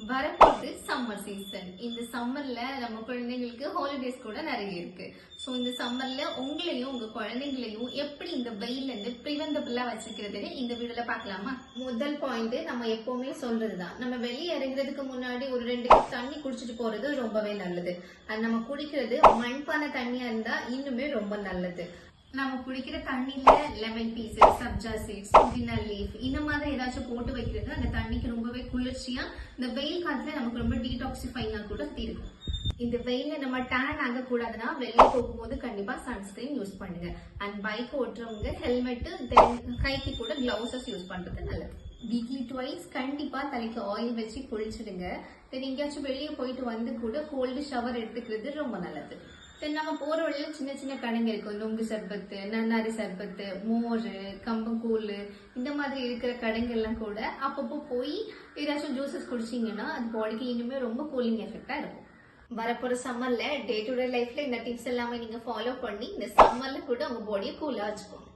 வரப்போது summer season. இந்த சம்மர்ல நம்ம குழந்தைங்களுக்கு ஹாலிடேஸ் கூட நிறைய இருக்கு. சோ இந்த சம்மர்ல உங்களையும் உங்க குழந்தைங்களையும் எப்படி இந்த வெயில்ல இருந்து பிரிவென்டபிளா வச்சுக்கிறதுன்னு இந்த வீடியோல பாக்கலாமா? முதல் பாயிண்ட் நம்ம எப்பவுமே சொல்றதுதான், நம்ம வெளியே இறங்குறதுக்கு முன்னாடி ஒரு 2 கப் தண்ணி குடிச்சிட்டு போறது ரொம்பவே நல்லது. அது நம்ம குடிக்கிறது மண்பானை தண்ணியா இருந்தா இன்னுமே ரொம்ப நல்லது. நம்ம குடிக்கிற தண்ணியில லெமன் பீசஸ், சப்ஜா சீட்ஸ், புதினா லீஃப் இந்த மாதிரி ஏதாச்சும் போட்டு வைக்கிறது அந்த தண்ணிக்கு ரொம்பவே குளிர்ச்சியா, இந்த வெயில் காலத்துல நமக்கு ரொம்ப டீடாக்சிஃபைங்கா கூட இருக்கும். இந்த வெயில நம்ம டேன் ஆக கூடாதுன்னா வெளியே போகும்போது கண்டிப்பா சன்ஸ்கிரீன் யூஸ் பண்ணுங்க. அண்ட் பைக் ஓட்டுறவங்க ஹெல்மெட், கைக்கு கூட கிளவுசஸ் யூஸ் பண்றது நல்லது. வீக்லி ட்வைஸ் கண்டிப்பா தலைக்கு ஆயில் வச்சு குளிச்சிடுங்க. தென் எங்கேயாச்சும் வெளியே போயிட்டு வந்து கூட கோல்டு ஷவர் எடுத்துக்கிறது ரொம்ப நல்லது. தென் நம்ம போற வழியில சின்ன சின்ன கடைங்க இருக்கும், நொங்கு சர்பத்து, நன்னாரி சர்பத்து, மோர், கம்பங்கூழ் இந்த மாதிரி இருக்கிற கடைங்கள்லாம் கூட அப்பப்போ போய் ஏதாச்சும் ஜூசஸ் குடிச்சிங்கன்னா அது பாடிக்கு இனிமே ரொம்ப கூலிங் எஃபெக்டா இருக்கும். வரப்போற சம்மர்ல டே டு டே லைஃப்ல இந்த டிப்ஸ் எல்லாமே நீங்க ஃபாலோ பண்ணி இந்த சம்மர்ல கூட உங்க பாடியை கூலா வச்சுக்கோங்க.